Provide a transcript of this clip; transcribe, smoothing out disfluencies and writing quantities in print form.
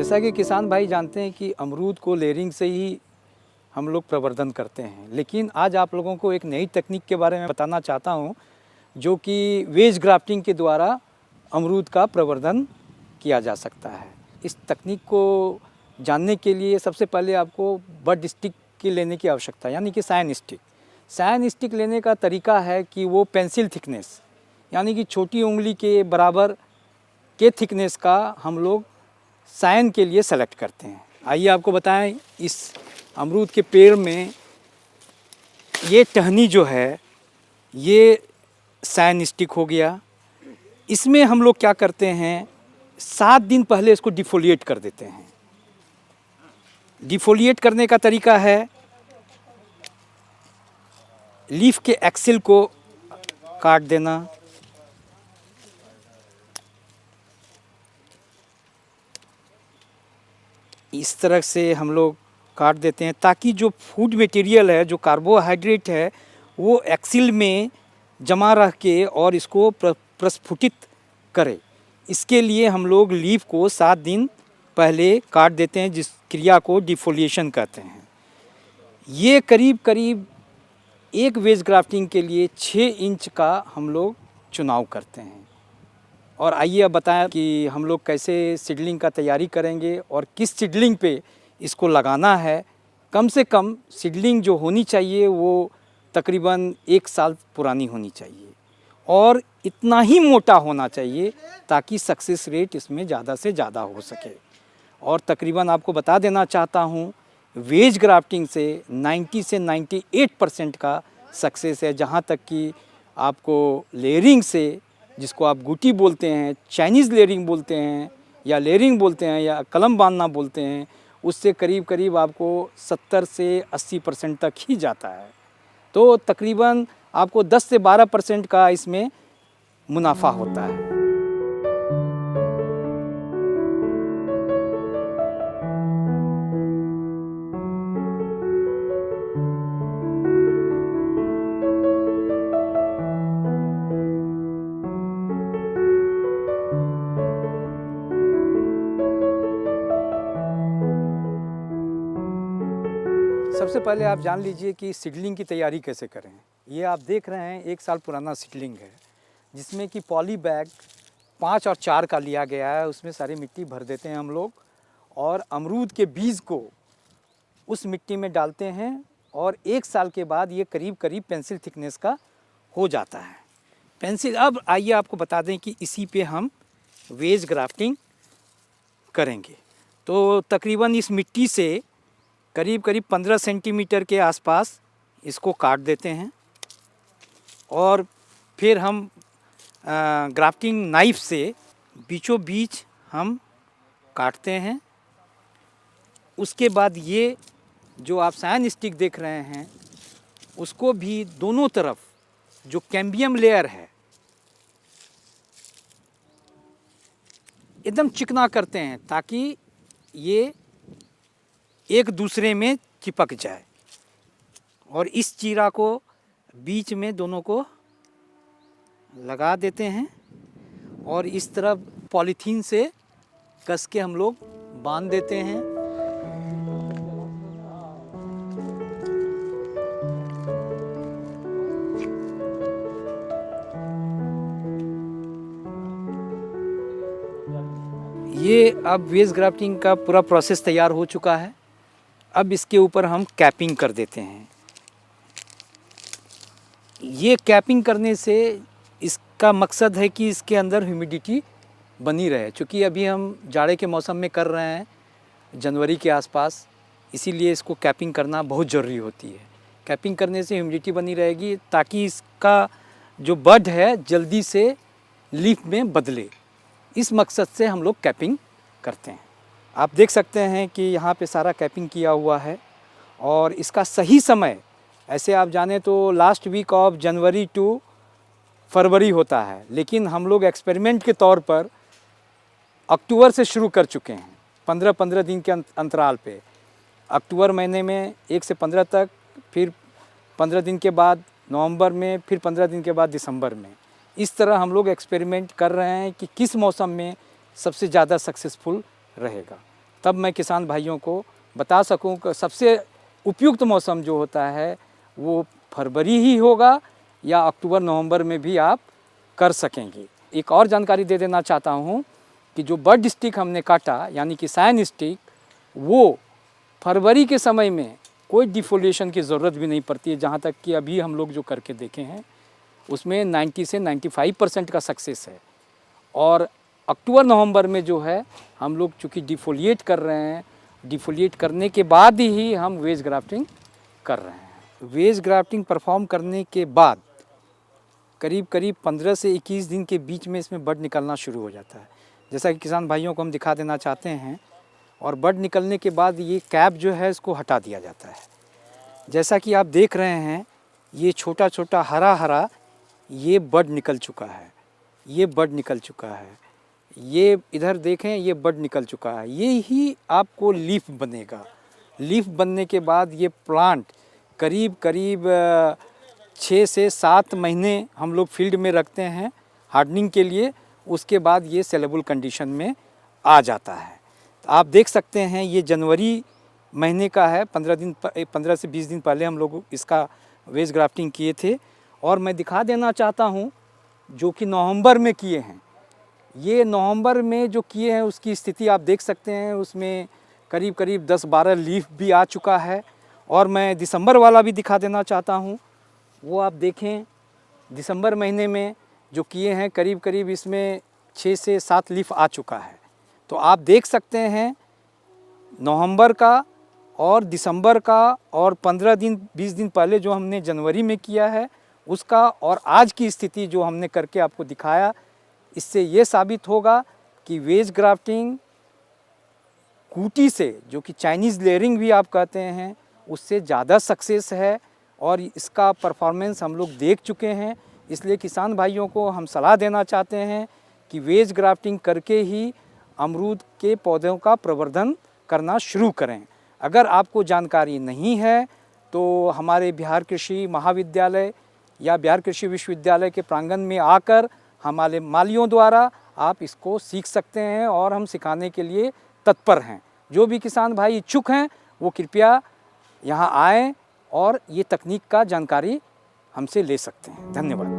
जैसा कि किसान भाई जानते हैं कि अमरूद को लेयरिंग से ही हम लोग प्रवर्धन करते हैं, लेकिन आज आप लोगों को एक नई तकनीक के बारे में बताना चाहता हूं, जो कि वेज ग्राफ्टिंग के द्वारा अमरूद का प्रवर्धन किया जा सकता है। इस तकनीक को जानने के लिए सबसे पहले आपको बड स्टिक की लेने की आवश्यकता है, यानी कि साइन स्टिक। साइन स्टिक लेने का तरीका है कि वो पेंसिल थिकनेस यानी कि छोटी उंगली के बराबर के थिकनेस का हम लोग साइन के लिए सेलेक्ट करते हैं। आइए आपको बताएं, इस अमरूद के पेड़ में ये टहनी जो है ये साइन स्टिक हो गया। इसमें हम लोग क्या करते हैं, 7 दिन पहले इसको डिफोलिएट कर देते हैं। डिफोलिएट करने का तरीका है, लीफ के एक्सिल को काट देना, इस तरह से हम लोग काट देते हैं ताकि जो फूड मटेरियल है, जो कार्बोहाइड्रेट है, वो एक्सिल में जमा रह के और इसको प्रस्फुटित करे। इसके लिए हम लोग लीफ को 7 दिन पहले काट देते हैं, जिस क्रिया को डिफोलिएशन कहते हैं। ये करीब करीब एक वेज ग्राफ्टिंग के लिए 6 इंच का हम लोग चुनाव करते हैं। और आइए अब बताएं कि हम लोग कैसे सीडलिंग का तैयारी करेंगे और किस सीडलिंग पे इसको लगाना है। कम से कम सीडलिंग जो होनी चाहिए वो तकरीबन 1 साल पुरानी होनी चाहिए और इतना ही मोटा होना चाहिए ताकि सक्सेस रेट इसमें ज़्यादा से ज़्यादा हो सके। और तकरीबन आपको बता देना चाहता हूँ, वेज ग्राफ्टिंग से 90 से 98% का सक्सेस है। जहाँ तक कि आपको लेयरिंग से, जिसको आप गुटी बोलते हैं, चाइनीज़ लेयरिंग बोलते हैं या लेयरिंग बोलते हैं या कलम बांधना बोलते हैं, उससे करीब करीब आपको 70 से 80% तक ही जाता है। तो तकरीबन आपको 10 से 12% का इसमें मुनाफा होता है। सबसे पहले आप जान लीजिए कि सीडलिंग की तैयारी कैसे करें। ये आप देख रहे हैं 1 साल पुराना सीडलिंग है, जिसमें कि पॉली बैग 5 और 4 का लिया गया है। उसमें सारी मिट्टी भर देते हैं हम लोग और अमरूद के बीज को उस मिट्टी में डालते हैं और 1 साल के बाद ये करीब करीब पेंसिल थिकनेस का हो जाता है। पेंसिल, अब आइए आपको बता दें कि इसी पे हम वेज ग्राफ्टिंग करेंगे। तो तकरीबन इस मिट्टी से करीब करीब 15 सेंटीमीटर के आसपास इसको काट देते हैं और फिर हम ग्राफ्टिंग नाइफ से बीचों बीच हम काटते हैं। उसके बाद ये जो आप साइन स्टिक देख रहे हैं, उसको भी दोनों तरफ जो कैम्बियम लेयर है एकदम चिकना करते हैं ताकि ये एक दूसरे में चिपक जाए। और इस चीरा को बीच में दोनों को लगा देते हैं और इस तरफ पॉलीथीन से कस के हम लोग बांध देते हैं। ये अब वेज ग्राफ्टिंग का पूरा प्रोसेस तैयार हो चुका है। अब इसके ऊपर हम कैपिंग कर देते हैं। ये कैपिंग करने से इसका मकसद है कि इसके अंदर ह्यूमिडिटी बनी रहे, क्योंकि अभी हम जाड़े के मौसम में कर रहे हैं, जनवरी के आसपास, इसीलिए इसको कैपिंग करना बहुत ज़रूरी होती है। कैपिंग करने से ह्यूमिडिटी बनी रहेगी ताकि इसका जो बड है जल्दी से लीफ में बदले। इस मकसद से हम लोग कैपिंग करते हैं। आप देख सकते हैं कि यहाँ पे सारा कैपिंग किया हुआ है और इसका सही समय ऐसे आप जाने तो लास्ट वीक ऑफ जनवरी टू फरवरी होता है, लेकिन हम लोग एक्सपेरिमेंट के तौर पर अक्टूबर से शुरू कर चुके हैं। 15-15 दिन के अंतराल पे, अक्टूबर महीने में 1 से 15 तक, फिर 15 दिन के बाद नवंबर में, फिर 15 दिन के बाद दिसंबर में। इस तरह हम लोग एक्सपेरिमेंट कर रहे हैं कि किस मौसम में सबसे ज़्यादा सक्सेसफुल रहेगा। तब मैं किसान भाइयों को बता सकूं कि सबसे उपयुक्त मौसम जो होता है वो फरवरी ही होगा या अक्टूबर नवंबर में भी आप कर सकेंगे। एक और जानकारी दे देना चाहता हूँ कि जो बड स्टिक हमने काटा यानी कि साइन स्टिक, वो फरवरी के समय में कोई डिफोलिएशन की ज़रूरत भी नहीं पड़ती है। जहाँ तक कि अभी हम लोग जो करके देखे हैं उसमें 90 से 95% का सक्सेस है। और अक्टूबर नवंबर में जो है हम लोग चूँकि डिफोलिएट कर रहे हैं, डिफोलिएट करने के बाद ही हम वेज ग्राफ्टिंग कर रहे हैं। वेज ग्राफ्टिंग परफॉर्म करने के बाद करीब 15 से 21 दिन के बीच में इसमें बड निकलना शुरू हो जाता है, जैसा कि किसान भाइयों को हम दिखा देना चाहते हैं। और बड निकलने के बाद ये कैप जो है इसको हटा दिया जाता है। जैसा कि आप देख रहे हैं ये छोटा छोटा हरा हरा ये बड निकल चुका है, ये बड निकल चुका है, ये इधर देखें ये बड निकल चुका है। ये ही आपको लीफ बनेगा। लीफ बनने के बाद ये प्लांट करीब 6 से 7 महीने हम लोग फील्ड में रखते हैं हार्डनिंग के लिए। उसके बाद ये सेलेबल कंडीशन में आ जाता है। तो आप देख सकते हैं ये जनवरी महीने का है। 15 से 20 दिन पहले हम लोग इसका वेज ग्राफ्टिंग किए थे। और मैं दिखा देना चाहता हूँ जो कि नवंबर में किए हैं, ये नवंबर में जो किए हैं उसकी स्थिति आप देख सकते हैं। उसमें करीब 10-12 लीफ भी आ चुका है। और मैं दिसंबर वाला भी दिखा देना चाहता हूँ, वो आप देखें दिसंबर महीने में जो किए हैं करीब इसमें 6 से 7 लीफ आ चुका है। तो आप देख सकते हैं नवंबर का और दिसंबर का और 15-20 दिन पहले जो हमने जनवरी में किया है उसका और आज की स्थिति जो हमने करके आपको दिखाया, इससे ये साबित होगा कि वेज ग्राफ्टिंग कूटी से, जो कि चाइनीज़ लेयरिंग भी आप कहते हैं, उससे ज़्यादा सक्सेस है। और इसका परफॉर्मेंस हम लोग देख चुके हैं। इसलिए किसान भाइयों को हम सलाह देना चाहते हैं कि वेज ग्राफ्टिंग करके ही अमरूद के पौधों का प्रवर्धन करना शुरू करें। अगर आपको जानकारी नहीं है तो हमारे बिहार कृषि महाविद्यालय या बिहार कृषि विश्वविद्यालय के प्रांगण में आकर हमारे मालियों द्वारा आप इसको सीख सकते हैं और हम सिखाने के लिए तत्पर हैं। जो भी किसान भाई इच्छुक हैं वो कृपया यहाँ आएँ और ये तकनीक का जानकारी हमसे ले सकते हैं। धन्यवाद।